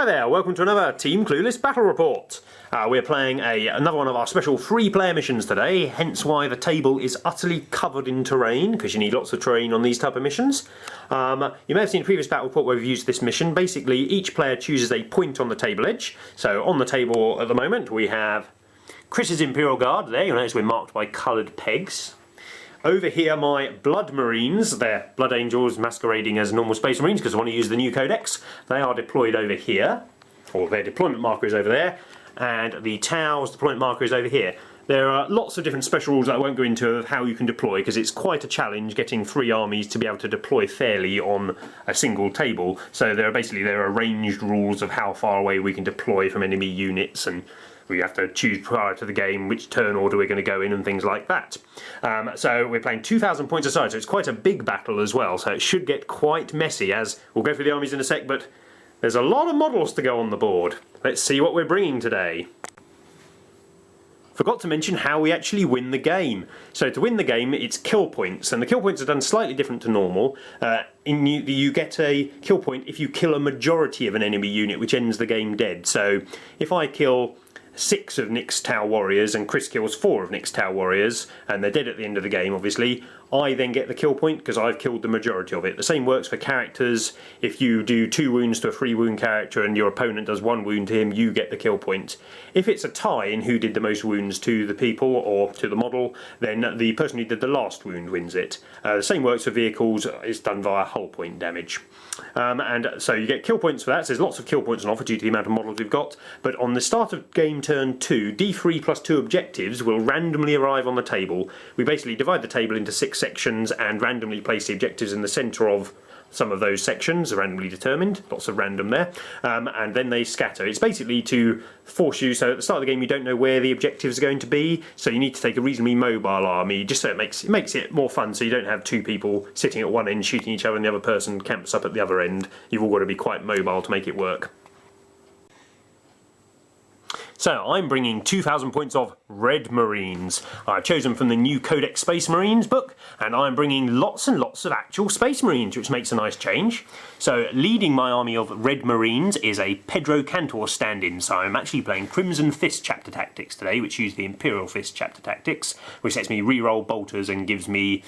there, welcome to another Team Clueless Battle Report. We're playing another one of our special free-player missions today, hence why the table is utterly covered in terrain, because you need lots of terrain on these type of missions. You may have seen a previous battle report where we've used this mission. Basically, each player chooses a point on the table edge. So on the table at the moment, we have Chris's Imperial Guard. There, you'll notice we're marked by coloured pegs. Over here, my Blood Marines, they're Blood Angels masquerading as normal Space Marines because I want to use the new codex. They are deployed over here, or their deployment marker is over there, and the Tau's deployment marker is over here. There are lots of different special rules that I won't go into of how you can deploy because it's quite a challenge getting 3 armies to be able to deploy fairly on a single table. So there are ranged rules of how far away we can deploy from enemy units, and we have to choose prior to the game which turn order we're going to go in and things like that. So we're playing 2,000 points aside, so it's quite a big battle as well, so it should get quite messy, as we'll go through the armies in a sec, but there's a lot of models to go on the board. Let's see what we're bringing today. Forgot to mention how we actually win the game. So to win the game, it's kill points, and the kill points are done slightly different to normal. You get a kill point if you kill a majority of an enemy unit, which ends the game dead. So if I kill 6 of Nick's Tau Warriors and Chris kills 4 of Nick's Tau Warriors, and they're dead at the end of the game obviously, I then get the kill point because I've killed the majority of it. The same works for characters. If you do 2 wounds to a 3 wound character and your opponent does 1 wound to him, you get the kill point. If it's a tie in who did the most wounds to the people or to the model, then the person who did the last wound wins it. The same works for vehicles, it's done via hull point damage. And so you get kill points for that, so there's lots of kill points on offer due to the amount of models we've got, but on the start of game turn 2, D3 plus 2 objectives will randomly arrive on the table. We basically divide the table into 6 sections and randomly place the objectives in the centre of some of those sections, are randomly determined, lots of random there, and then they scatter. It's basically to force you, so at the start of the game you don't know where the objectives are going to be, so you need to take a reasonably mobile army, just so it makes it more fun, so you don't have 2 people sitting at one end shooting each other and the other person camps up at the other end. You've all got to be quite mobile to make it work. So I'm bringing 2,000 points of Red Marines. I've chosen from the new Codex Space Marines book, and I'm bringing lots and lots of actual Space Marines, which makes a nice change. So leading my army of Red Marines is a Pedro Cantor stand-in, so I'm actually playing Crimson Fist Chapter Tactics today, which use the Imperial Fist Chapter Tactics, which lets me re-roll bolters and gives me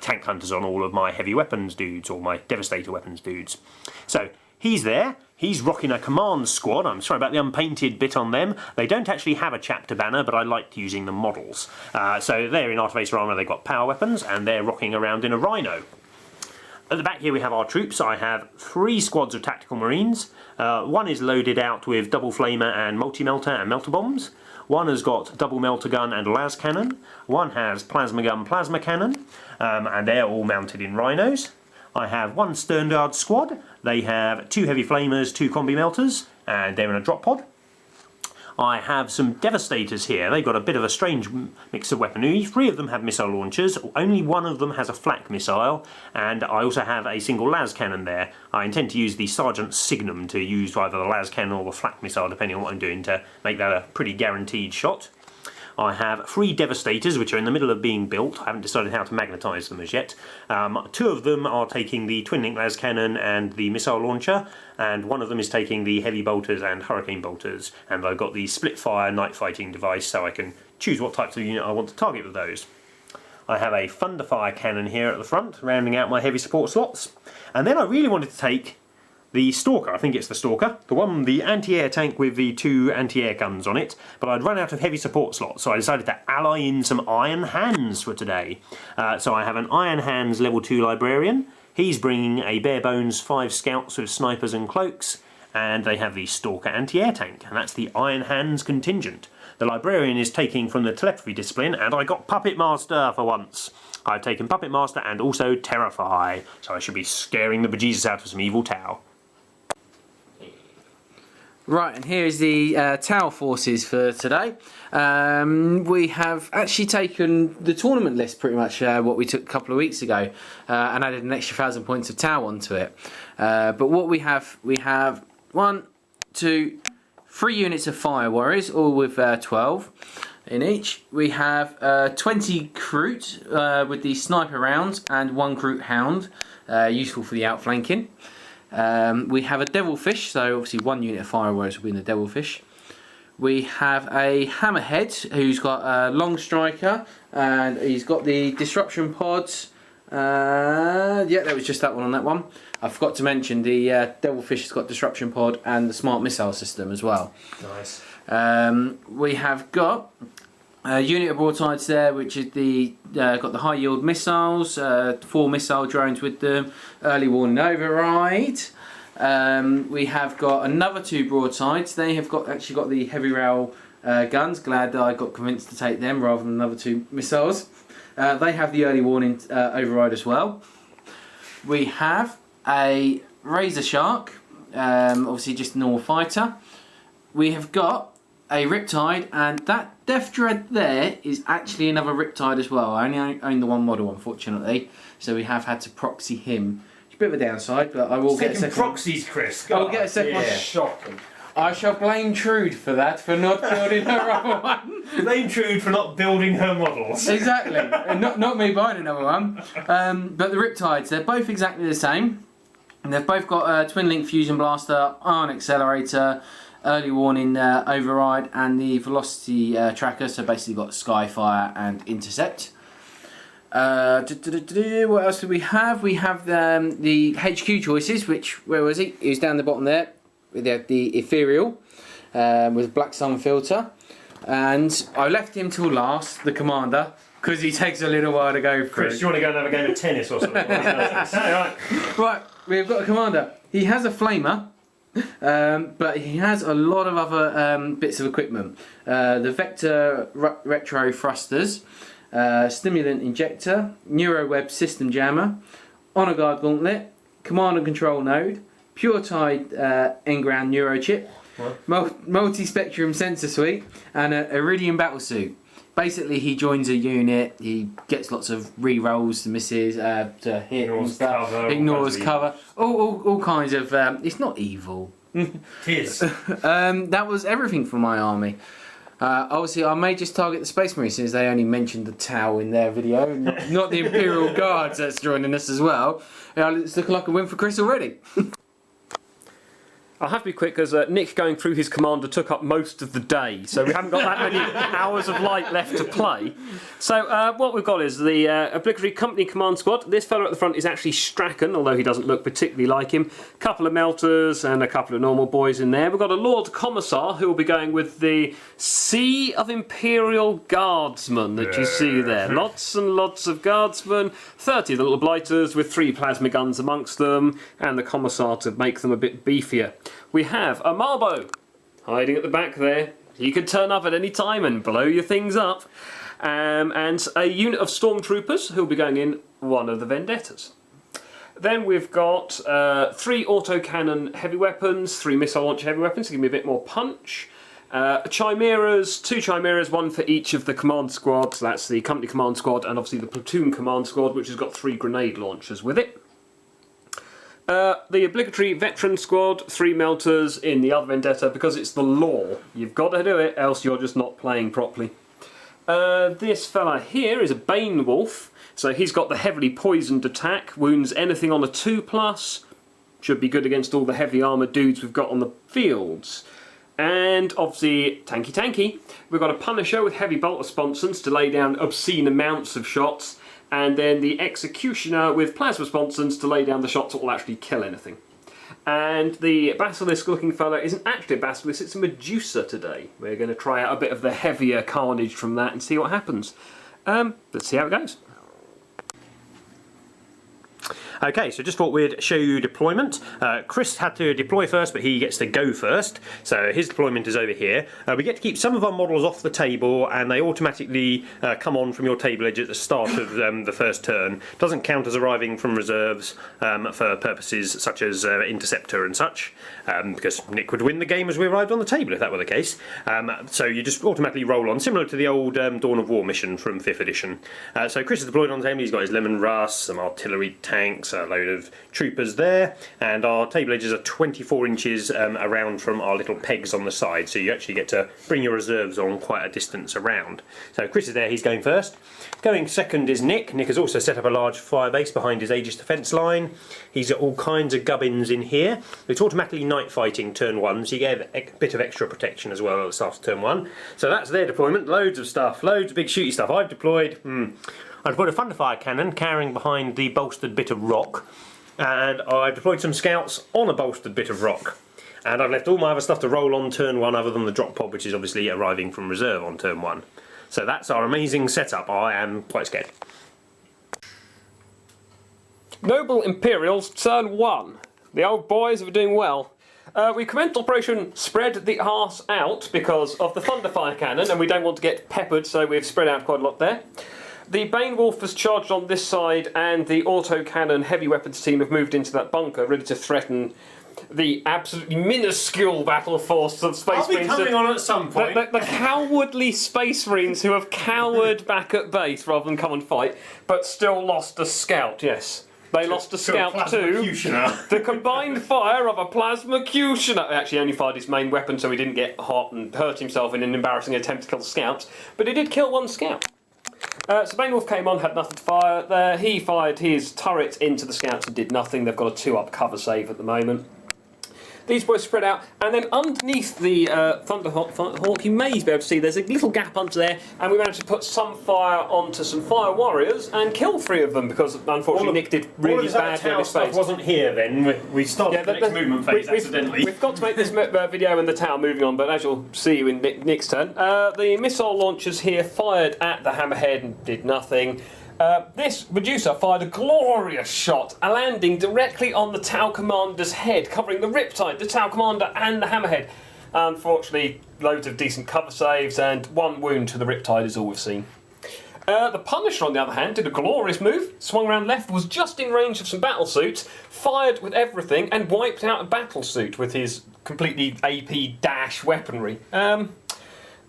tank hunters on all of my heavy weapons dudes, or my devastator weapons dudes. So he's there. He's rocking a command squad. I'm sorry about the unpainted bit on them. They don't actually have a chapter banner, but I liked using the models. So they're in Artificer armour, they've got power weapons, and they're rocking around in a Rhino. At the back here we have our troops. I have 3 squads of tactical marines. One is loaded out with double flamer and multi-melter and melter bombs. One has got double melter gun and las cannon. One has plasma gun, plasma cannon, and they're all mounted in Rhinos. I have 1 Stern Guard squad. They have 2 heavy flamers, 2 combi melters, and they're in a drop pod. I have some devastators here. They've got a bit of a strange mix of weaponry. 3 of them have missile launchers. Only 1 of them has a flak missile, and I also have a single las cannon there. I intend to use the Sergeant Signum to use either the las cannon or the flak missile, depending on what I'm doing, to make that a pretty guaranteed shot. I have 3 Devastators, which are in the middle of being built. I haven't decided how to magnetise them as yet. 2 of them are taking the Twin Link Las Cannon and the Missile Launcher, and 1 of them is taking the Heavy Bolters and Hurricane Bolters. And I've got the Split Fire Night Fighting device, so I can choose what types of unit I want to target with those. I have a Thunderfire Cannon here at the front, rounding out my heavy support slots. And then I really wanted to take the Stalker, I think it's the Stalker, the anti-air tank with the 2 anti-air guns on it, but I'd run out of heavy support slots, so I decided to ally in some Iron Hands for today. So I have an Iron Hands level 2 Librarian. He's bringing a bare bones 5 scouts with snipers and cloaks, and they have the Stalker anti-air tank, and that's the Iron Hands contingent. The Librarian is taking from the telepathy discipline, and I got Puppet Master for once. I've taken Puppet Master and also Terrify, so I should be scaring the bejesus out of some evil Tau. Right, and here is the Tau forces for today. We have actually taken the tournament list pretty much, what we took a couple of weeks ago, and added an extra 1,000 points of Tau onto it. But what we have 1, 2, 3 units of Fire Warriors, all with 12 in each. We have 20 Kroot with the sniper rounds and 1 Kroot Hound, useful for the outflanking. We have a devilfish, so obviously 1 unit of fire warriors will be in the devilfish. We have a hammerhead who's got a long striker, and he's got the disruption pods. Yeah, that was just that one on that one. I forgot to mention the devilfish has got disruption pod and the smart missile system as well. Nice. We have got a unit of broadsides there, which is got the high yield missiles, 4 missile drones with them, early warning override. We have got another 2 broadsides. They have actually got the heavy rail guns. Glad that I got convinced to take them rather than another 2 missiles. They have the early warning override as well. We have a razor shark, obviously just a normal fighter. We have got a Riptide, and that Death Dread there is actually another Riptide as well. I only own the one model, unfortunately, so we have had to proxy him. It's a bit of a downside, but I will get a second. Proxies, Chris. I will get a second one. Shocking. I shall blame Trude for that, for not building her other one. Blame Trude for not building her models. Exactly. Not me buying another one. But the Riptides, they're both exactly the same. And they've both got a twin link fusion blaster, ion accelerator, early warning override, and the velocity tracker. So basically got Skyfire and intercept. What else do we have? We have the HQ choices, which, where was he? He was down the bottom there. We have the Imperial with Black Sun filter, and I left him till last, the Commander, because he takes a little while to go through. Chris, do you want to go and have a game of tennis or something? Right, we've got a Commander. He has a flamer, but he has a lot of other bits of equipment. The Vector Retro Thrusters, Stimulant Injector, Neuroweb System Jammer, Honor Guard Gauntlet, Command and Control Node, Pure Tide Engram Neurochip, Multi-Spectrum Sensor Suite, and a Iridium Battlesuit. Basically, he joins a unit, he gets lots of re-rolls to misses, to hit, ignores and stuff, cover, ignores cover, all kinds of... it's not evil. It is. That was everything for my army. Obviously, I may just target the Space Marines since they only mentioned the Tau in their video, not the Imperial Guards that's joining us as well. It's looking like a win for Chris already. I'll have to be quick because Nick going through his commander took up most of the day, so we haven't got that many hours of light left to play. So what we've got is the obligatory company command squad. This fellow at the front is actually Strachan, although he doesn't look particularly like him. A couple of melters and a couple of normal boys in there. We've got a Lord Commissar who will be going with the Sea of Imperial Guardsmen that you see there. Lots and lots of guardsmen, 30 of the little blighters with 3 plasma guns amongst them, and the Commissar to make them a bit beefier. We have a Marbo hiding at the back there. He could turn up at any time and blow your things up. And a unit of Stormtroopers who'll be going in one of the Vendettas. Then we've got 3 autocannon heavy weapons, 3 missile launch heavy weapons to give me a bit more punch. Chimeras, 2 Chimeras, 1 for each of the command squads. That's the company command squad and obviously the platoon command squad, which has got 3 grenade launchers with it. The obligatory veteran squad, 3 melters in the other Vendetta because it's the law. You've got to do it, else you're just not playing properly. This fella here is a Bane Wolf, so he's got the heavily poisoned attack, wounds anything on a 2+, should be good against all the heavy armoured dudes we've got on the fields. And obviously, tanky, we've got a Punisher with heavy bolter sponsons to lay down obscene amounts of shots. And then the Executioner with plasma sponsons to lay down the shots that will actually kill anything. And the Basilisk looking fella isn't actually a Basilisk, it's a Medusa today. We're going to try out a bit of the heavier carnage from that and see what happens. Let's see how it goes. Okay, so just thought we'd show you deployment. Chris had to deploy first, but he gets to go first. So his deployment is over here. We get to keep some of our models off the table, and they automatically come on from your table edge at the start of the first turn. Doesn't count as arriving from reserves for purposes such as interceptor and such, because Nick would win the game as we arrived on the table if that were the case. So you just automatically roll on, similar to the old Dawn of War mission from 5th edition. So Chris is deployed on the table. He's got his Lemon Russ, some artillery tanks, tanks, a load of troopers there, and our table edges are 24 inches around from our little pegs on the side, so you actually get to bring your reserves on quite a distance around. So Chris is there, he's going first. Going second is Nick. Nick has also set up a large fire base behind his Aegis defence line. He's got all kinds of gubbins in here. It's automatically night fighting turn 1, so you get a bit of extra protection as well at the start of turn 1. So that's their deployment, loads of stuff, loads of big shooty stuff. I've deployed a Thunderfire cannon carrying behind the bolstered bit of rock, and I've deployed some scouts on a bolstered bit of rock. And I've left all my other stuff to roll on turn 1 other than the drop pod, which is obviously arriving from reserve on turn 1. So that's our amazing setup. I am quite scared. Noble Imperials, turn 1. The old boys are doing well. We commenced Operation Spread the Arse Out because of the Thunderfire cannon, and we don't want to get peppered, so we've spread out quite a lot there. The Bane Wolf has charged on this side, and the autocannon heavy weapons team have moved into that bunker, ready to threaten the absolutely minuscule battle force of Space I'll be Marines. coming on at some point. The cowardly Space Marines who have cowered back at base rather than come and fight, but still lost a scout, yes. They lost a scout too. The combined fire of a plasma Cutioner. Actually, only fired his main weapon, so he didn't get hot and hurt himself in an embarrassing attempt to kill the scouts. But he did kill one scout. So Bane Wolf came on, had nothing to fire there. He fired his turret into the scouts and did nothing. They've got a 2-up cover save at the moment. These boys spread out, and then underneath the Thunderhawk, you may be able to see there's a little gap under there, and we managed to put some fire onto some fire warriors and kill 3 of them because unfortunately Nick did really bad with his stuff face. wasn't here then. We started the next movement phase accidentally. We've got to make this video in the tower moving on, but as you'll see in Nick's turn, the missile launchers here fired at the hammerhead and did nothing. This Medusa fired a glorious shot, landing directly on the Tau Commander's head, covering the Riptide, the Tau Commander and the Hammerhead. Unfortunately, loads of decent cover saves and 1 wound to the Riptide is all we've seen. The Punisher, on the other hand, did a glorious move, swung around left, was just in range of some battlesuits, fired with everything and wiped out a battlesuit with his completely AP dash weaponry.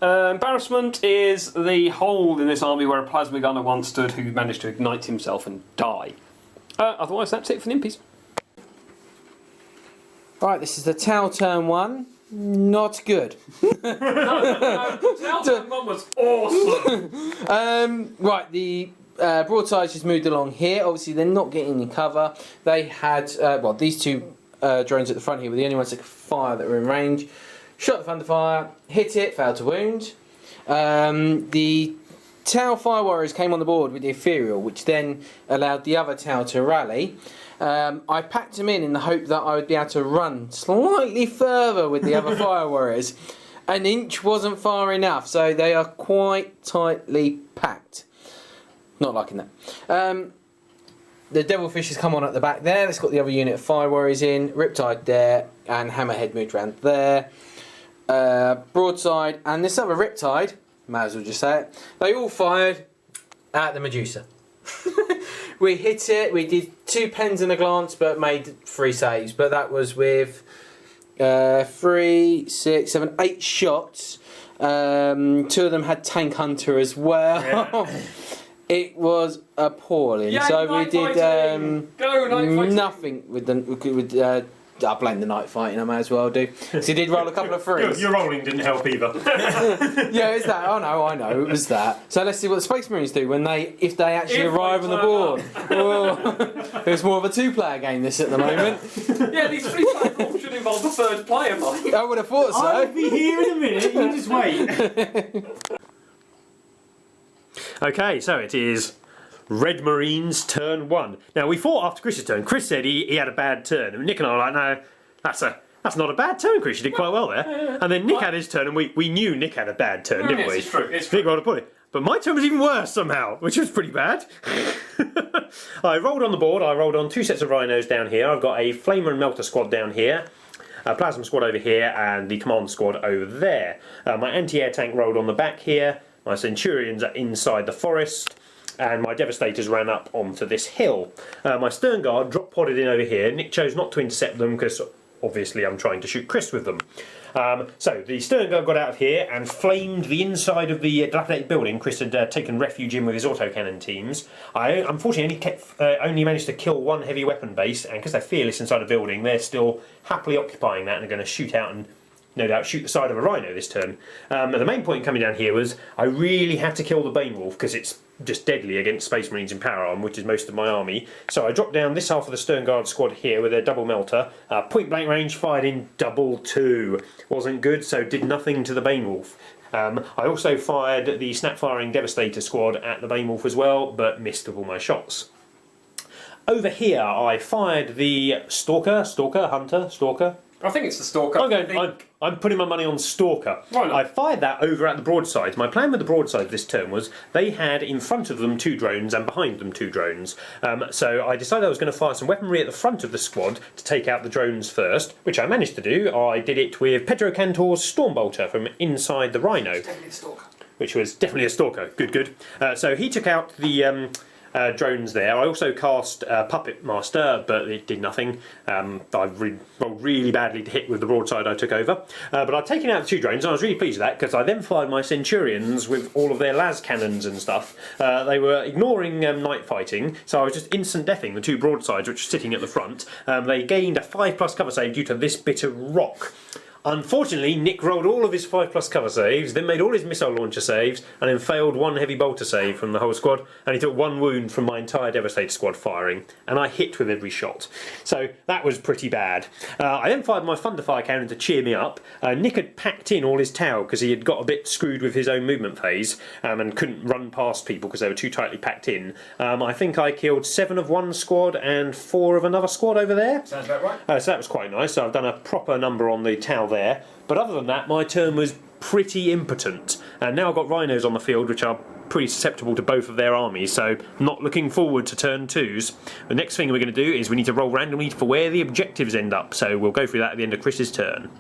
Embarrassment is the hole in this army where a plasma gunner once stood who managed to ignite himself and die. Otherwise, that's it for the Impies. Right, this is the Tau turn 1. Not good. Tau turn 1 was awesome! Right, the broadsides just moved along here. Obviously, they're not getting any cover. They had, these 2 drones at the front here were the only ones that could fire that were in range. Shot the Thunderfire, hit it, failed to wound. The Tau Fire Warriors came on the board with the Imperial, which then allowed the other Tau to rally. I packed them in the hope that I would be able to run slightly further with the other Fire Warriors. An inch wasn't far enough, so they are quite tightly packed. Not liking that. The Devilfish has come on at the back there. It's got the other unit of Fire Warriors in. Riptide there, and Hammerhead moved around there. Broadside and this other Riptide, might as well just say it, they all fired at the Medusa. We hit it, we did 2 pens and a glance but made 3 saves, but that was with 3, 6, 7, 8 shots. 2 of them had Tank Hunter as well. Yeah. It was appalling. Yay, so we did nothing with I blame the night fighting, I may as well do. So he did roll a couple of 3s. Your rolling didn't help either. Yeah, it's that. I know, it was that. So let's see what the Space Marines do if they actually arrive on the board. Oh, it's more of a 2-player game this at the moment. Yeah, these 3-player calls should involve the 3rd player, Mike. I would have thought so. I'll be here in a minute, you just wait. Okay, so it is Red Marines turn 1. Now we fought after Chris's turn. Chris said he had a bad turn, and Nick and I were like, no, that's not a bad turn, Chris. You did quite well there. And then Nick had his turn, and we knew Nick had a bad turn, didn't we? It's true. It's true. To put it. But my turn was even worse somehow, which was pretty bad. I rolled on the board. I rolled on 2 sets of rhinos down here. I've got a Flamer and Melter squad down here, a Plasma squad over here, and the Command squad over there. My anti-air tank rolled on the back here. My Centurions are inside the forest. And my Devastators ran up onto this hill. My Stern Guard drop podded in over here. Nick chose not to intercept them because obviously I'm trying to shoot Chris with them. So the stern guard got out of here and flamed the inside of the dilapidated building Chris had taken refuge in with his autocannon teams. I unfortunately only managed to kill one heavy weapon base, and because they're fearless inside a building, they're still happily occupying that and are going to shoot out and no doubt shoot the side of a rhino this turn. The main point coming down here was I really had to kill the Bane Wolf because it's just deadly against Space Marines in power arm, which is most of my army. So I dropped down this half of the Stern Guard squad here with their double melter. Point blank range, fired in double two. Wasn't good, so did nothing to the Bane Wolf. I also fired the snap firing Devastator squad at the Bane Wolf as well, but missed with all my shots. Over here I fired the Stalker, Hunter, Stalker. I think it's the Stalker. I'm putting my money on Stalker. Why not? I fired that over at the broadside. My plan with the broadside this turn was they had in front of them 2 drones and behind them 2 drones. So I decided I was going to fire some weaponry at the front of the squad to take out the drones first, which I managed to do. I did it with Pedro Cantor's Stormbolter from inside the Rhino. Definitely a Stalker. Which was definitely a Stalker. Good. So he took out the drones there. I also cast Puppet Master, but it did nothing. I rolled really badly to hit with the broadside I took over. But I'd taken out the 2 drones, and I was really pleased with that, because I then fired my Centurions with all of their las cannons and stuff. They were ignoring night fighting, so I was just instant deathing the 2 broadsides which were sitting at the front. They gained a 5+ cover save due to this bit of rock. Unfortunately, Nick rolled all of his 5+ cover saves, then made all his missile launcher saves, and then failed 1 heavy bolter save from the whole squad, and he took 1 wound from my entire Devastator squad firing, and I hit with every shot. So that was pretty bad. I then fired my Thunderfire cannon to cheer me up. Nick had packed in all his Tau because he had got a bit screwed with his own movement phase and couldn't run past people because they were too tightly packed in. I think I killed 7 of one squad and 4 of another squad over there. Sounds about right. So that was quite nice. So I've done a proper number on the Tau there. But other than that, my turn was pretty impotent. And now I've got rhinos on the field, which are pretty susceptible to both of their armies, so not looking forward to turn 2s. The next thing we're going to do is we need to roll randomly for where the objectives end up, so we'll go through that at the end of Chris's turn.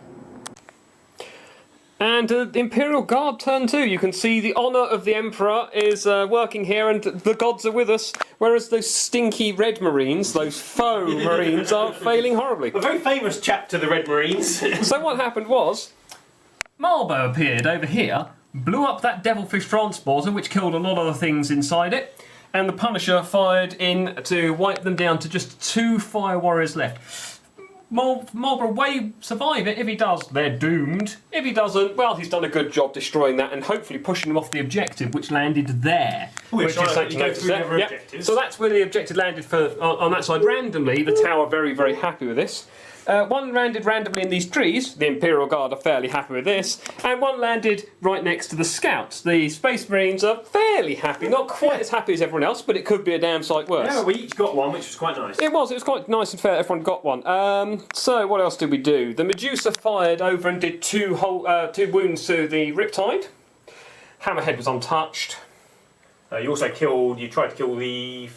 And the Imperial Guard turn 2. You can see the honour of the Emperor is working here, and the gods are with us, whereas those stinky Red Marines, those faux Marines, are failing horribly. A very famous chapter, the Red Marines. So what happened was, Marlbow appeared over here, blew up that Devilfish transporter, which killed a lot of the things inside it, and the Punisher fired in to wipe them down to just 2 Fire Warriors left. Marlborough may survive it. If he does, they're doomed. If he doesn't, well, he's done a good job destroying that and hopefully pushing them off the objective, which landed there. Which is something to notice there. Yep. So that's where the objective landed for on that side. Randomly, the Tower are very, very happy with this. One landed randomly in these trees. The Imperial Guard are fairly happy with this. And one landed right next to the Scouts. The Space Marines are fairly happy. Not quite as happy as everyone else, but it could be a damn sight worse. Yeah, we each got one, which was quite nice. It was quite nice and fair. Everyone got one. So what else did we do? The Medusa fired over and did 2 wounds to the Riptide. Hammerhead was untouched. You also tried to kill the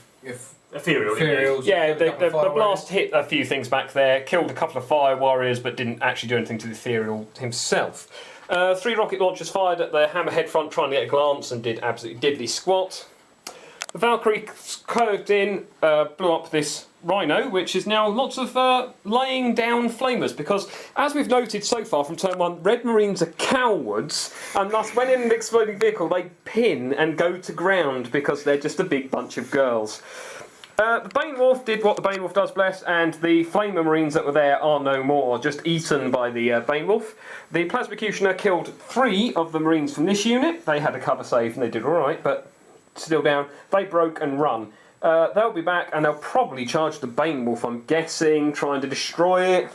Ethereal. Yeah, the blast hit a few things back there, killed a couple of Fire Warriors, but didn't actually do anything to the Ethereal himself. 3 rocket launchers fired at the Hammerhead front, trying to get a glance, and did absolutely diddly squat. The Valkyrie curved in, blew up this Rhino, which is now lots of laying down flamers, because as we've noted so far from turn 1, Red Marines are cowards, and thus when in an exploding vehicle they pin and go to ground because they're just a big bunch of girls. The Bane Wolf did what the Bane Wolf does, bless, and the Flamer Marines that were there are no more, just eaten by the Bane Wolf. The Plasmacutioner killed 3 of the Marines from this unit. They had a cover save and they did alright, but still down. They broke and run. They'll be back and they'll probably charge the Bane Wolf, I'm guessing, trying to destroy it.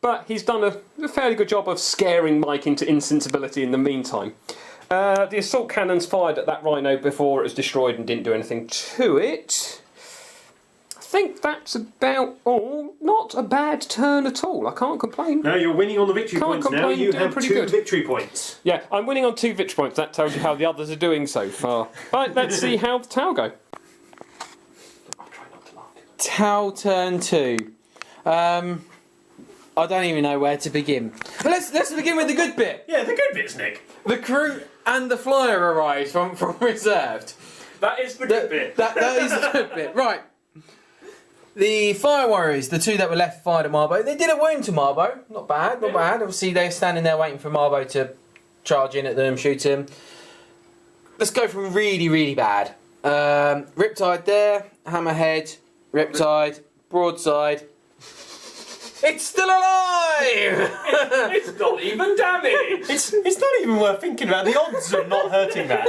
But he's done a fairly good job of scaring Mike into insensibility in the meantime. The assault cannons fired at that Rhino before it was destroyed and didn't do anything to it. I think that's about all. Not a bad turn at all. I can't complain. No, you're winning on the victory points now. You have 2 victory points. Yeah, I'm winning on 2 victory points. That tells you how the others are doing so far. Right, let's see how the Tau go. I'll try not to laugh. Tau turn 2. I don't even know where to begin. But let's begin with the good bit. Yeah, the good bits, Nick. The crew and the flyer arrived from reserved. That is the good bit. That is the good bit. Right. The Fire Warriors, the two that were left, fired at Marbo. They did a wound to Marbo. Not bad, not bad. Obviously, they're standing there waiting for Marbo to charge in at them, shoot him. Let's go from really, really bad. Riptide there, Hammerhead, Riptide, Broadside. It's still alive! It's not even damaged! It's not even worth thinking about the odds of not hurting that.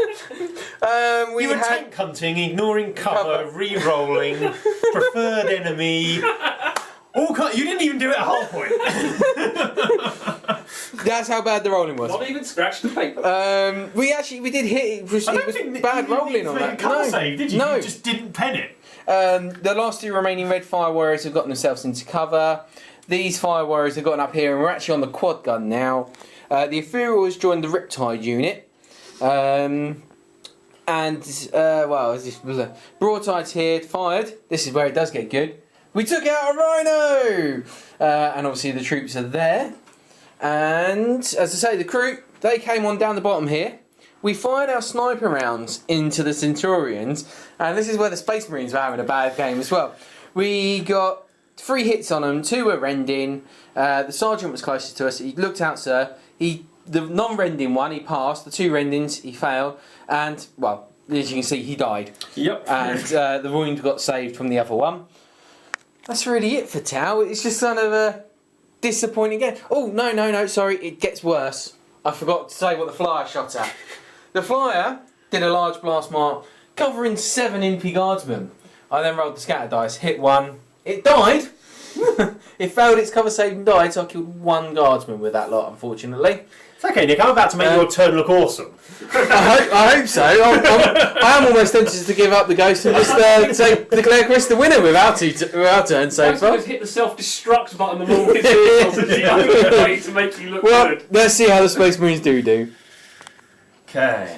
We You were had tank hunting, ignoring cover, re-rolling, preferred enemy. You didn't even do it at half point. That's how bad the rolling was. Not even scratched the paper. We did hit. It was bad rolling on that. Cover save, did you? No. You just didn't pen it. The last two remaining red Fire Warriors have gotten themselves into cover. These Fire Warriors have gotten up here, and we're actually on the quad gun now. The Imperial has joined the Riptide unit. Broadside's here, fired. This is where it does get good. We took out a Rhino! And obviously the troops are there. And, as I say, the crew, they came on down the bottom here. We fired our sniper rounds into the Centurions. And this is where the Space Marines were having a bad game as well. We got 3 hits on them, 2 were rending. The Sergeant was closest to us. He looked out, sir. The non-rending one, he passed. The 2 rendings, he failed. And, well, as you can see, he died. Yep. And the wound got saved from the other one. That's really it for Tau. It's just kind of a disappointing game. Oh, no, sorry, it gets worse. I forgot to say what the Flyer shot at. The Flyer did a large blast mark, covering 7 Impi Guardsmen. I then rolled the scatter dice, hit 1. It died. It failed its cover save and died, so I killed 1 Guardsman with that lot, unfortunately. It's okay, Nick. I'm about to make your turn look awesome. I hope so. I am almost tempted to give up the ghost and just declare Chris the winner with our turn so far. Hit the self-destruct button of all his vehicles as the only way to make you look Well, good. let's see how the Space Marines do. Okay.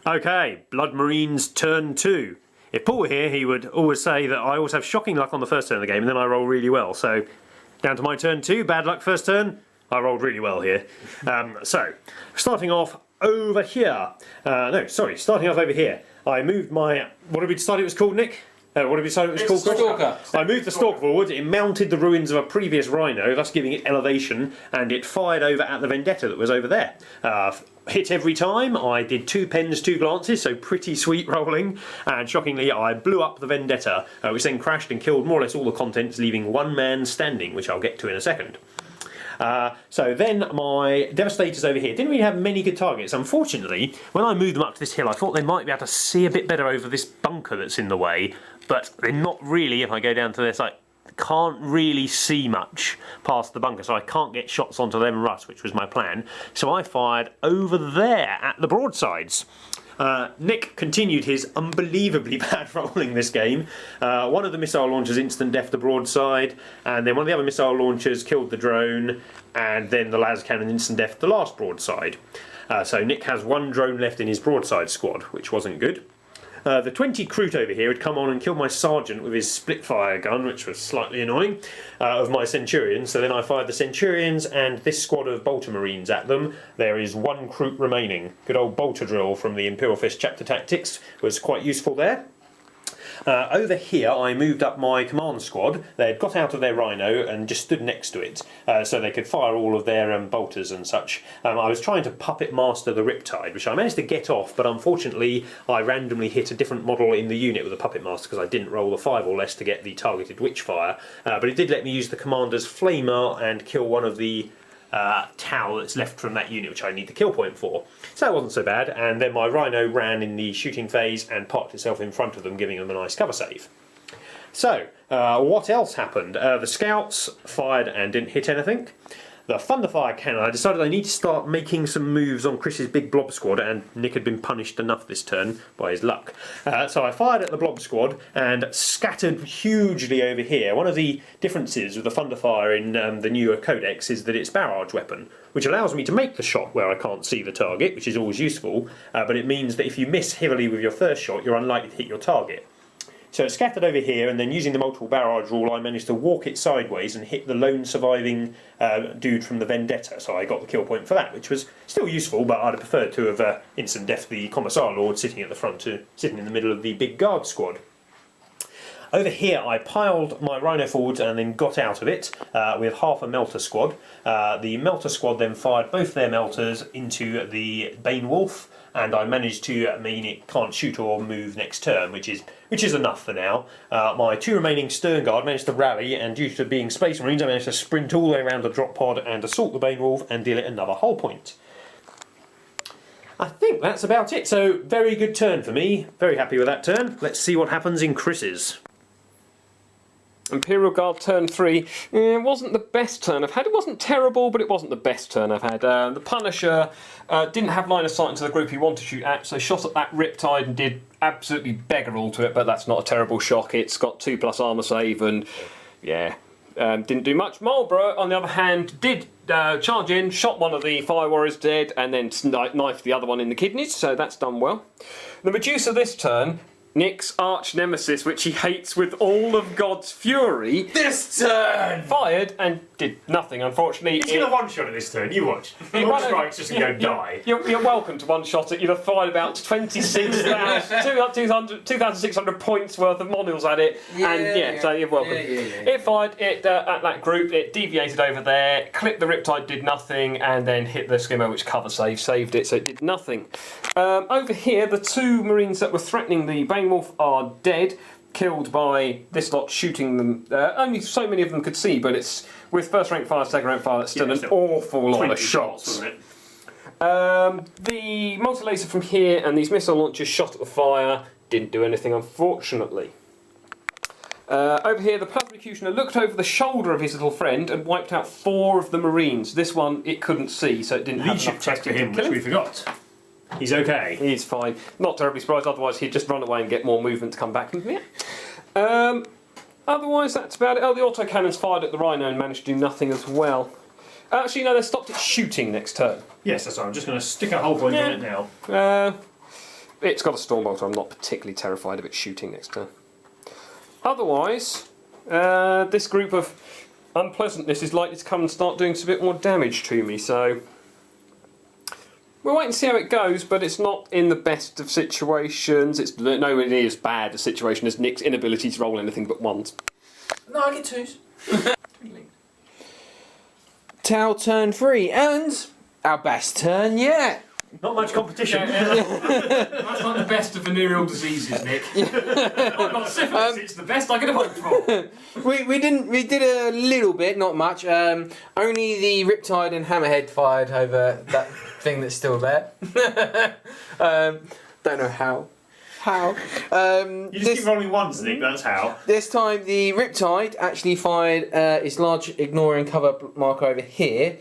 Okay, Blood Marines turn 2. If Paul were here, he would always say that I always have shocking luck on the first turn of the game, and then I roll really well. So, down to my turn 2, bad luck first turn. I rolled really well here. So, starting off over here. Starting off over here. I moved my... What did we decide it was called, Nick? What did we decide it was called, Chris? Stalker. I moved the Stalker forward. It mounted the ruins of a previous Rhino, thus giving it elevation, and it fired over at the Vendetta that was over there. Hit every time. I did 2 pens, 2 glances, so pretty sweet rolling. And shockingly, I blew up the Vendetta, which then crashed and killed more or less all the contents, leaving 1 man standing, which I'll get to in a second. So then my Devastators over here didn't really have many good targets. Unfortunately, when I moved them up to this hill, I thought they might be able to see a bit better over this bunker that's in the way, but they're not really. If I go down to this, I can't really see much past the bunker, so I can't get shots onto them and Russ, which was my plan. So I fired over there at the broadsides. Nick continued his unbelievably bad rolling this game. One of the missile launchers instant death the broadside, and then one of the other missile launchers killed the drone, and then the las cannon instant death the last broadside. So Nick has 1 drone left in his broadside squad, which wasn't good. The 20 Kroot over here had come on and killed my sergeant with his split-fire gun, which was slightly annoying, of my Centurions. So then I fired the Centurions and this squad of Bolter Marines at them. There is 1 Kroot remaining. Good old Bolter drill from the Imperial Fist Chapter Tactics was quite useful there. Over here I moved up my command squad. They had got out of their Rhino and just stood next to it, so they could fire all of their bolters and such. I was trying to puppet master the Riptide, which I managed to get off, but unfortunately I randomly hit a different model in the unit with a puppet master because I didn't roll the 5 or less to get the targeted Witchfire, but it did let me use the commander's Flamer and kill one of the Tau that's left from that unit, which I need the kill point for. So that wasn't so bad, and then my Rhino ran in the shooting phase and parked itself in front of them, giving them a nice cover save. So, what else happened? The scouts fired and didn't hit anything. The Thunderfire cannon, I decided I need to start making some moves on Chris's big blob squad, and Nick had been punished enough this turn by his luck. So I fired at the blob squad and scattered hugely over here. One of the differences with the Thunderfire in the newer codex is that it's barrage weapon, which allows me to make the shot where I can't see the target, which is always useful, but it means that if you miss heavily with your first shot, you're unlikely to hit your target. So it scattered over here, and then using the multiple barrage rule, I managed to walk it sideways and hit the lone surviving dude from the Vendetta. So I got the kill point for that, which was still useful, but I'd have preferred to have instant death the Commissar Lord sitting at the front, sitting in the middle of the big guard squad. Over here I piled my Rhino forwards and then got out of it with half a melter squad. The melter squad then fired both their melters into the Bane Wolf, and I managed to mean it can't shoot or move next turn, which is enough for now. My 2 remaining Stern Guard managed to rally, and due to being Space Marines I managed to sprint all the way around the drop pod and assault the Bane Wolf and deal it another hull point. I think that's about it, so very good turn for me, very happy with that turn. Let's see what happens in Chris's. Imperial Guard turn 3. It wasn't the best turn I've had. It wasn't terrible, but it wasn't the best turn I've had. The Punisher didn't have line of sight into the group he wanted to shoot at, so shot at that Riptide and did absolutely beggar all to it, but that's not a terrible shock. It's got 2+ armour save and, yeah, didn't do much. Marlborough, on the other hand, did charge in, shot one of the Fire Warriors dead, and then knifed the other one in the kidneys, so that's done well. The Medusa this turn, Nick's arch nemesis, which he hates with all of God's fury, This turn! fired and did nothing, unfortunately. It's going to one-shot at this turn, you watch. One strike's just going to go die. You're welcome to one-shot it. You'd have fired about 2,600 points worth of modules at it, so you're welcome. It fired it at that group, it deviated over there, clipped the Riptide, did nothing, and then hit the Skimmer, which cover saved it, so it did nothing. Over here, the 2 Marines that were threatening the Bane Wolf are dead, killed by this lot shooting them. Only so many of them could see, but it's with first rank fire, second rank fire, that's still an awful lot of shots. Wasn't it? The multi-laser from here and these missile launchers shot at the fire, didn't do anything, unfortunately. Over here, the Plasmacutioner looked over the shoulder of his little friend and wiped out 4 of the Marines. This one it couldn't see, so it didn't have Leadership enough check for him, to kill which we forgot. He's okay. He's fine. Not terribly surprised, otherwise he'd just run away and get more movement to come back. Otherwise, that's about it. Oh, the autocannons fired at the Rhino and managed to do nothing as well. Actually, no, they stopped it shooting next turn. Yes, that's right. I'm just going to stick a hull point on it now. It's got a Stormbolter. I'm not particularly terrified of it shooting next turn. Otherwise, this group of unpleasantness is likely to come and start doing a bit more damage to me, so we'll wait and see how it goes, but it's not in the best of situations. It's nowhere near as bad a situation as Nick's inability to roll anything but 1s. No, I get 2s. Tau turn 3, and our best turn yet. Not much competition. That's like the best of venereal diseases, Nick. Not syphilis, it's the best I could have hoped for. We did a little bit, not much. Only the Riptide and Hammerhead fired over that thing that's still there. Don't know how. You just keep rolling 1s, Nick, that's how. This time the Riptide actually fired its large ignoring cover marker over here.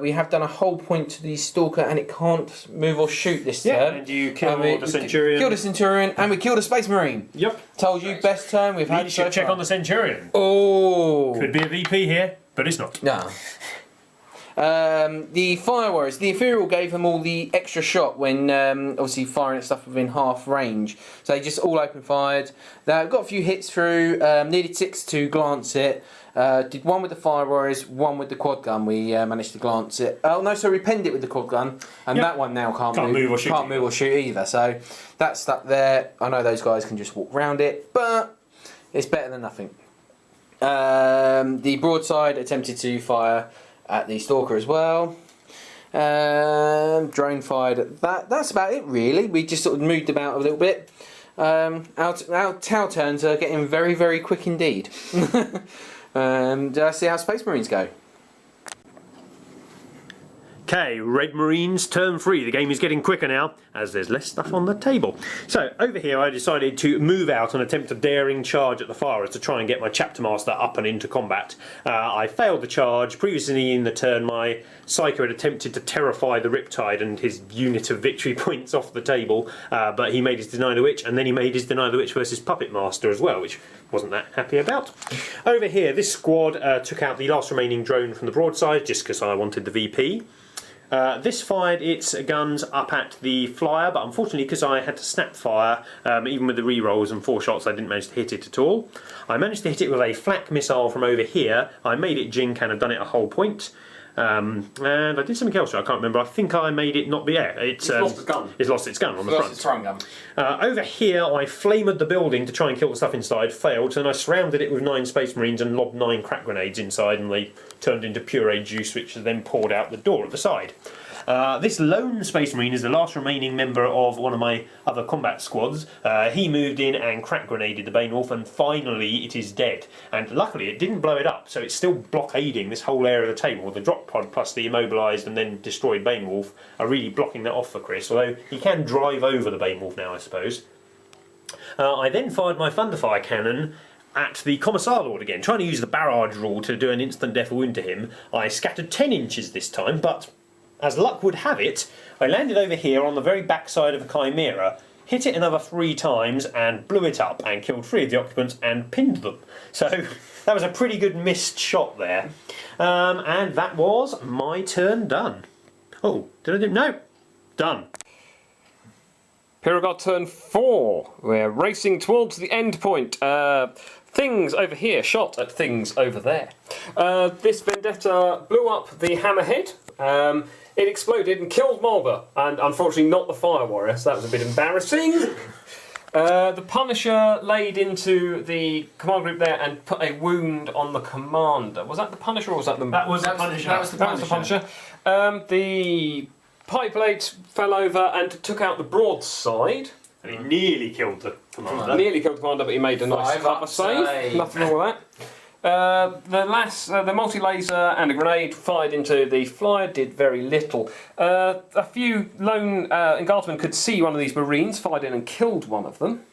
We have done a whole point to the Stalker and it can't move or shoot this turn. And you killed the Centurion. Killed a Centurion and we killed a Space Marine. Yep. Told you, best turn we've had so Leadership check far. on the Centurion. Oh. Could be a VP here, but it's not. No. The Fire Warriors, the Imperial gave them all the extra shot when obviously firing at stuff within half range. So they just all open fired. They got a few hits through, needed 6 to glance it. Did 1 with the Fire Warriors, 1 with the quad gun. We managed to glance it. Oh no, so we penned it with the quad gun, and that one now can't move or shoot. Can't move or shoot either. So that's stuck there. I know those guys can just walk around it, but it's better than nothing. The broadside attempted to fire at the Stalker as well. Drone fired at that. That's about it really. We just sort of moved about a little bit. Our Tau turns are getting very, very quick indeed. See how Space Marines go. Okay, Red Marines turn 3. The game is getting quicker now, as there's less stuff on the table. So, over here I decided to move out and attempt a daring charge at the Firers to try and get my Chapter Master up and into combat. I failed the charge. Previously in the turn, my Psycho had attempted to terrify the Riptide and his unit of victory points off the table, but he made his Deny the Witch, and then he made his Deny the Witch versus Puppet Master as well, which wasn't that happy about. Over here, this squad took out the last remaining drone from the broadside, just because I wanted the VP. This fired its guns up at the flyer, but unfortunately because I had to snap fire, even with the re-rolls and 4 shots I didn't manage to hit it at all. I managed to hit it with a flak missile from over here. I made it jink and have done it a whole point. And I did something else, I can't remember. I think I made it not be air. It's lost its gun. It's lost its gun on the Lost front. its front gun. Over here, I flamed the building to try and kill the stuff inside, failed, and I surrounded it with 9 Space Marines and lobbed 9 crack grenades inside, and they turned into pureed juice, which was then poured out the door at the side. This lone Space Marine is the last remaining member of one of my other combat squads. He moved in and crack grenaded the Bane Wolf, and finally it is dead. And luckily it didn't blow it up, so it's still blockading this whole area of the table. The drop pod plus the immobilised and then destroyed Bane Wolf are really blocking that off for Chris, although he can drive over the Bane Wolf now, I suppose. I then fired my Thunderfire cannon at the Commissar Lord again, trying to use the barrage rule to do an instant death wound to him. I scattered 10 inches this time, but as luck would have it, I landed over here on the very backside of a Chimera, hit it another 3 times and blew it up and killed 3 of the occupants and pinned them. So that was a pretty good missed shot there. And that was my turn done. Oh, did I do? No. Done. Imperial Guard turn 4. We're racing towards the end point. Things over here shot at things over there. This Vendetta blew up the hammerhead. It exploded and killed Mulder, and unfortunately not the Fire Warrior, so that was a bit embarrassing. The Punisher laid into the command group there and put a wound on the commander. Was that the Punisher or was that the... That was the Punisher. That was the Punisher. The pipe plate fell over and took out the broadside. And he nearly killed the commander. Nearly killed the commander, but he made a nice cover save. Nothing wrong with that. The multi-laser and a grenade fired into the flyer did very little. A few lone guardsmen could see one of these Marines, fired in and killed one of them.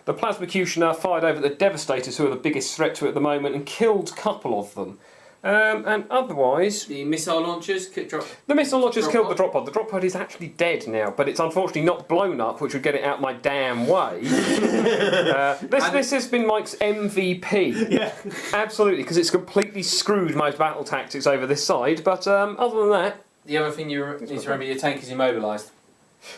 The Plasmacutioner fired over the Devastators, who are the biggest threat to it at the moment, and killed a couple of them. And otherwise... The missile launchers could drop... The missile launchers killed the drop pod. The drop pod is actually dead now, but it's unfortunately not blown up, which would get it out my damn way. This has been Mike's MVP. Yeah. Absolutely, because it's completely screwed my battle tactics over this side, but other than that... The other thing you need to remember, your tank is immobilised.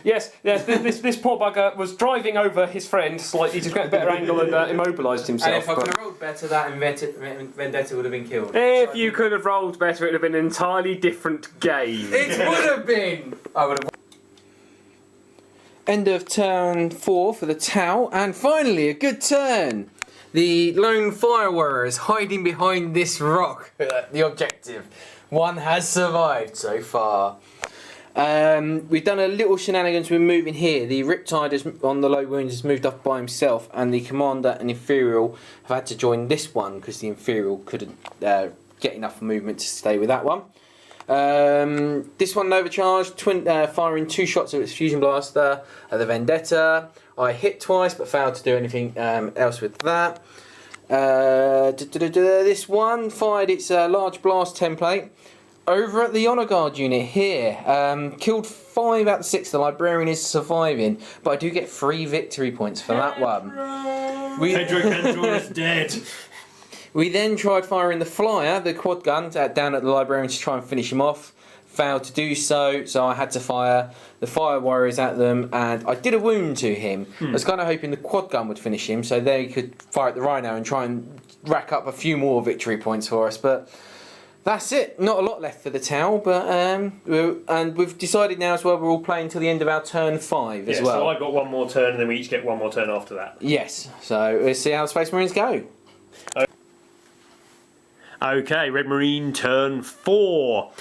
Yes, this poor bugger was driving over his friend slightly to get a better angle and immobilised himself. And if I could have rolled better, that Vendetta would have been killed. If you could have rolled better, it would have been an entirely different game. It would have been! I would have... End of turn 4 for the Tau, and finally a good turn! The lone fire warrior is hiding behind this rock. The objective. One has survived so far. We've done a little shenanigans with moving here. The Riptide on the low wounds has moved up by himself, and the Commander and Imperial have had to join this one because the Imperial couldn't get enough movement to stay with that one. This one overcharged, firing 2 shots of its fusion blaster at the Vendetta. I hit twice but failed to do anything else with that. This one fired its large blast template over at the Honour Guard unit here. Killed 5 out of 6. The Librarian is surviving, but I do get 3 victory points for that one. Pedro Cantor is dead. We then tried firing the Flyer, the quad gun, down at the Librarian to try and finish him off. Failed to do so, so I had to fire the Fire Warriors at them, and I did a wound to him. I was kind of hoping the quad gun would finish him, so they could fire at the Rhino and try and rack up a few more victory points for us, but that's it. Not a lot left for the Tau, but and we've decided now as well we're all playing till the end of our turn 5 as well. So I've got one more turn, and then we each get one more turn after that. Yes, so we'll see how the Space Marines go. Okay, Red Marine turn 4.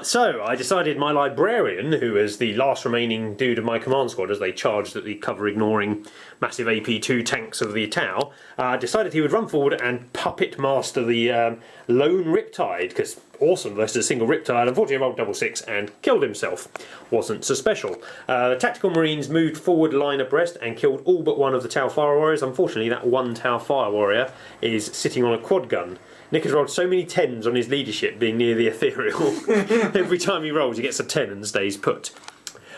So I decided my Librarian, who is the last remaining dude of my command squad as they charged at the cover-ignoring massive AP2 tanks of the Tau, decided he would run forward and puppet master the lone Riptide, because awesome versus a single Riptide. Unfortunately, I rolled double 6 and killed himself. Wasn't so special. The Tactical Marines moved forward line abreast and killed all but one of the Tau Fire Warriors. Unfortunately, that one Tau Fire Warrior is sitting on a quad gun. Nick has rolled so many 10s on his leadership being near the Ethereal. Every time he rolls, he gets a 10 and stays put.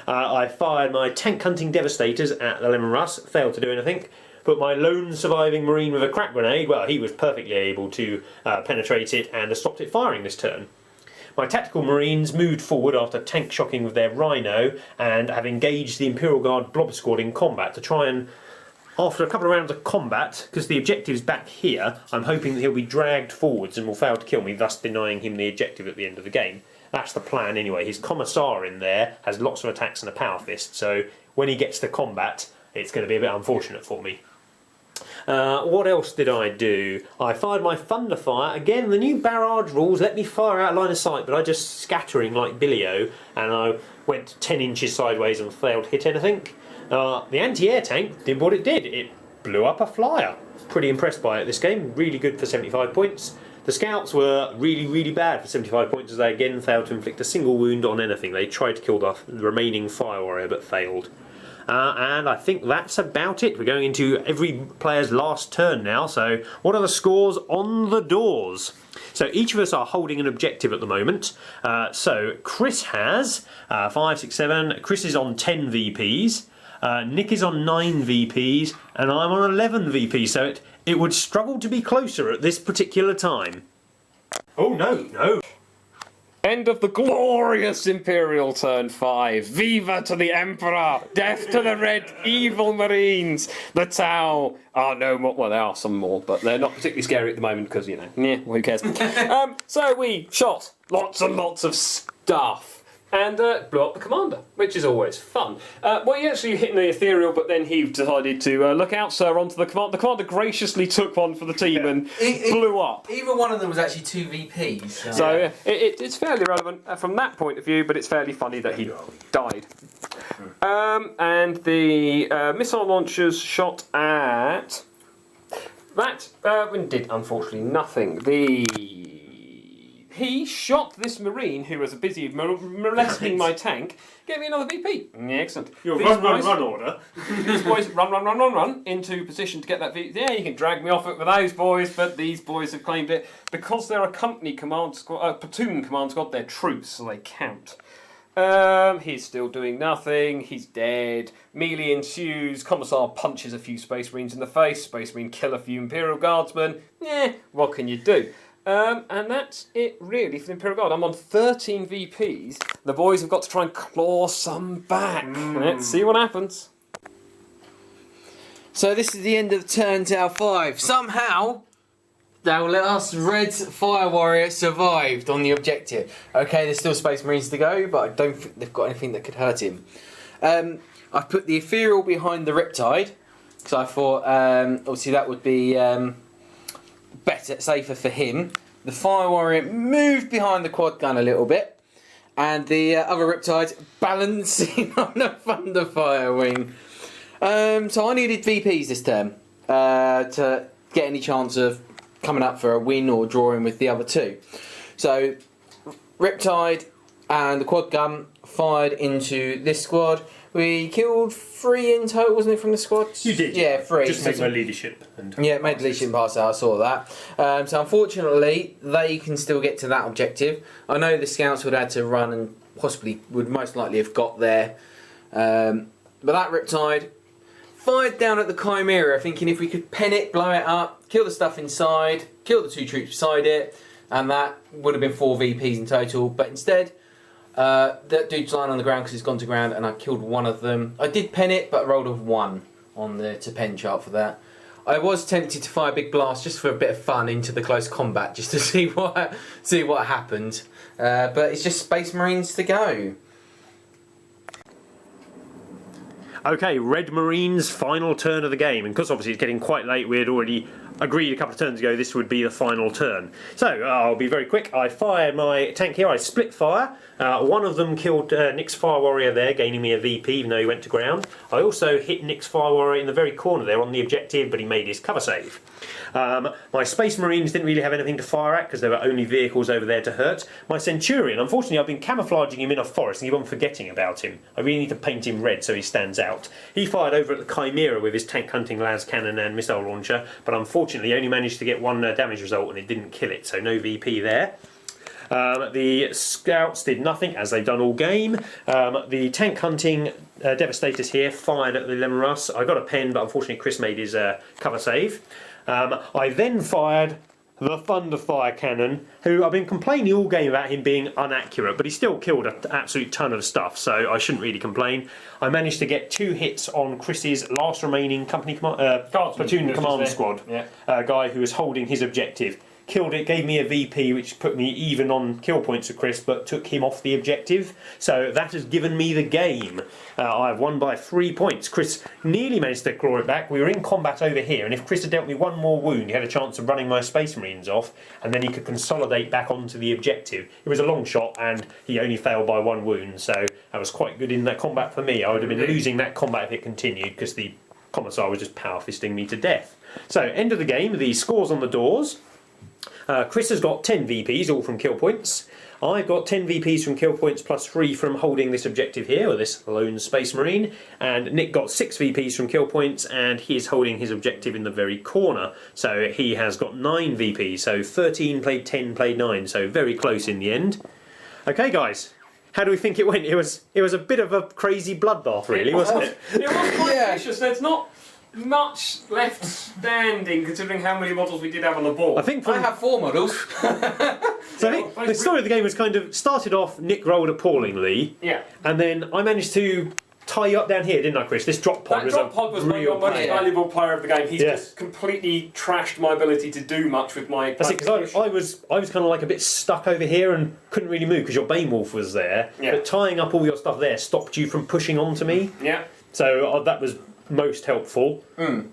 I fired my tank hunting Devastators at the Lemon Russ, failed to do anything. But my lone surviving Marine with a crack grenade, well, he was perfectly able to penetrate it and has stopped it firing this turn. My Tactical Marines moved forward after tank shocking with their Rhino and have engaged the Imperial Guard Blob Squad in combat to try and after a couple of rounds of combat, because the objective's back here, I'm hoping that he'll be dragged forwards and will fail to kill me, thus denying him the objective at the end of the game. That's the plan anyway. His Commissar in there has lots of attacks and a power fist, so when he gets to combat, it's going to be a bit unfortunate for me. What else did I do? I fired my Thunder Fire. Again, the new barrage rules let me fire out line of sight, but I just scattering like Billio, and I went 10 inches sideways and failed to hit anything. The anti-air tank did what it did. It blew up a flyer. Pretty impressed by it this game. Really good for 75 points. The scouts were really, really bad for 75 points, as they again failed to inflict a single wound on anything. They tried to kill the remaining fire warrior but failed. And I think that's about it. We're going into every player's last turn now. So what are the scores on the doors? So each of us are holding an objective at the moment. So Chris has 5, 6, 7. Chris is on 10 VPs. Nick is on 9 VPs. And I'm on 11 VPs. So it would struggle to be closer at this particular time. Oh, no. End of the glorious Imperial turn 5. Viva to the Emperor! Death to the red evil Marines! The Tau are no more. Well, there are some more, but they're not particularly scary at the moment because, you know, who cares? So we shot lots and lots of stuff. And blew up the commander, which is always fun. Well, he actually hit in the ethereal, but then he decided to look out, sir, onto the commander. The commander graciously took one for the team and blew up. Either one of them was actually 2 VPs. So it's fairly relevant from that point of view, but it's fairly funny that he died. And the missile launchers shot at... That did, unfortunately, nothing. He shot this Marine who was busy molesting my tank, gave me another VP. Excellent. Your run order. These boys run into position to get that VP. Yeah, you can drag me off it with those boys, but these boys have claimed it. Because they're a company command squad, platoon command squad, they're troops, so they count. He's still doing nothing. He's dead. Melee ensues. Commissar punches a few Space Marines in the face. Space Marine kill a few Imperial Guardsmen. What can you do? And that's it really for the Imperial Guard. I'm on 13 VPs. The boys have got to try and claw some back. Let's see what happens. So this is the end of turn Tau 5. Somehow, they'll let us Red Fire Warrior survived on the objective. Okay, there's still Space Marines to go, but I don't think they've got anything that could hurt him. I've put the Ethereal behind the Riptide, because I thought, obviously that would be... better, safer for him. The Fire Warrior moved behind the quad gun a little bit, and the other Riptide's balancing on the Thunder Fire wing. So I needed VPs this turn to get any chance of coming up for a win or drawing with the other two. So Riptide and the quad gun fired into this squad. We killed 3 in total, wasn't it, from the squad? You did. Yeah, 3. Just take my leadership. Yeah, made leadership pass out, I saw that. So unfortunately, they can still get to that objective. I know the scouts would have had to run and possibly would most likely have got there. But that Riptide fired down at the Chimera, thinking if we could pen it, blow it up, kill the stuff inside, kill the 2 troops beside it, and that would have been 4 VPs in total. But instead... that dude's lying on the ground because he's gone to ground, and I killed one of them. I did pen it, but I rolled a 1 on the to pen chart for that. I was tempted to fire a big blast just for a bit of fun into the close combat, just to see what happened. But it's just Space Marines to go. Okay, Red Marines, final turn of the game. And because obviously it's getting quite late, we had already agreed a couple of turns ago this would be the final turn. So I'll be very quick. I fired my tank here. I split fire. One of them killed Nick's Fire Warrior there, gaining me a VP even though he went to ground. I also hit Nick's Fire Warrior in the very corner there on the objective, but he made his cover save. My Space Marines didn't really have anything to fire at because there were only vehicles over there to hurt. My Centurion, unfortunately I've been camouflaging him in a forest and keep on forgetting about him. I really need to paint him red so he stands out. He fired over at the Chimera with his tank hunting las cannon and missile launcher, but unfortunately only managed to get 1 damage result and it didn't kill it, so no VP there. The scouts did nothing, as they've done all game. The tank hunting Devastators here fired at the Lemurus. I got a pen, but unfortunately Chris made his cover save. I then fired the Thunderfire Cannon, who I've been complaining all game about him being inaccurate, but he still killed an absolute ton of stuff, so I shouldn't really complain. I managed to get 2 hits on Chris's last remaining platoon command squad guy who was holding his objective. Killed it, gave me a VP, which put me even on kill points with Chris, but took him off the objective. So that has given me the game. I've won by 3 points. Chris nearly managed to claw it back. We were in combat over here, and if Chris had dealt me 1 more wound, he had a chance of running my Space Marines off, and then he could consolidate back onto the objective. It was a long shot, and he only failed by 1 wound, so that was quite good in that combat for me. I would have been losing that combat if it continued, because the Commissar was just power fisting me to death. So, end of the game, the scores on the doors. Chris has got 10 VPs, all from kill points. I've got 10 VPs from kill points plus 3 from holding this objective here, or this lone Space Marine. And Nick got 6 VPs from kill points, and he is holding his objective in the very corner. So he has got 9 VPs, so 13 played 10, played 9, so very close in the end. Okay, guys. How do we think it went? It was a bit of a crazy bloodbath, really, wasn't it? It was quite vicious. There's not much left standing, considering how many models we did have on the board. I have 4 models. So I think the story of the game was kind of started off. Nick rolled appallingly, and then I managed to tie you up down here, didn't I, Chris? This drop pod was my most valuable player of the game. He's just completely trashed my ability to do much with my. That's it, because I was kind of like a bit stuck over here and couldn't really move because your Bane Wolf was there. But tying up all your stuff there stopped you from pushing onto me. So that was most helpful. Me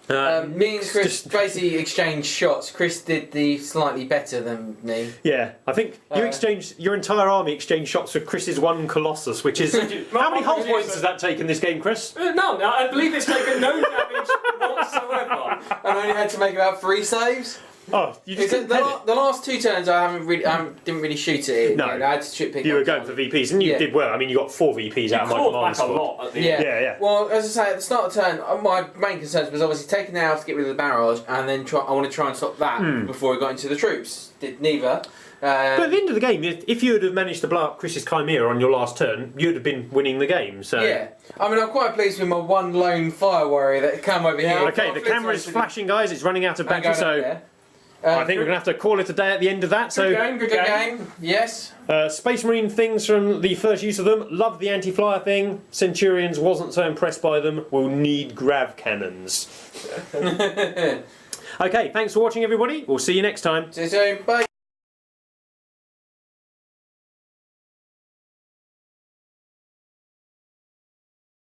and Chris basically exchanged shots. Chris did the slightly better than me. Yeah, I think you exchanged your entire army exchanged shots with Chris's 1 Colossus, which is how many hull points has that taken this game, Chris? None. I believe it's taken no damage whatsoever. And I only had to make about 3 saves. Oh, you just the last 2 turns I didn't really shoot it. No, I had to pick. You were going for VPs, and you did well. I mean, you got 4 VPs out of my command squad. A lot at the end. Yeah. Well, as I say, at the start of the turn, my main concern was obviously taking it out to get rid of the barrage, and then I want to try and stop that before we got into the troops. Did neither. But at the end of the game, if you would have managed to blow up Chris's Chimera on your last turn, you'd have been winning the game. So yeah, I mean, I'm quite pleased with my 1 lone fire warrior that came over here. Okay, the camera is flashing, guys. It's running out of battery, so I think we're going to have to call it a day at the end of that. Good game. Yes. Space Marine things from the first use of them. Loved the anti-flyer thing. Centurions wasn't so impressed by them. We'll need grav cannons. Okay, thanks for watching, everybody. We'll see you next time. See you soon. Bye.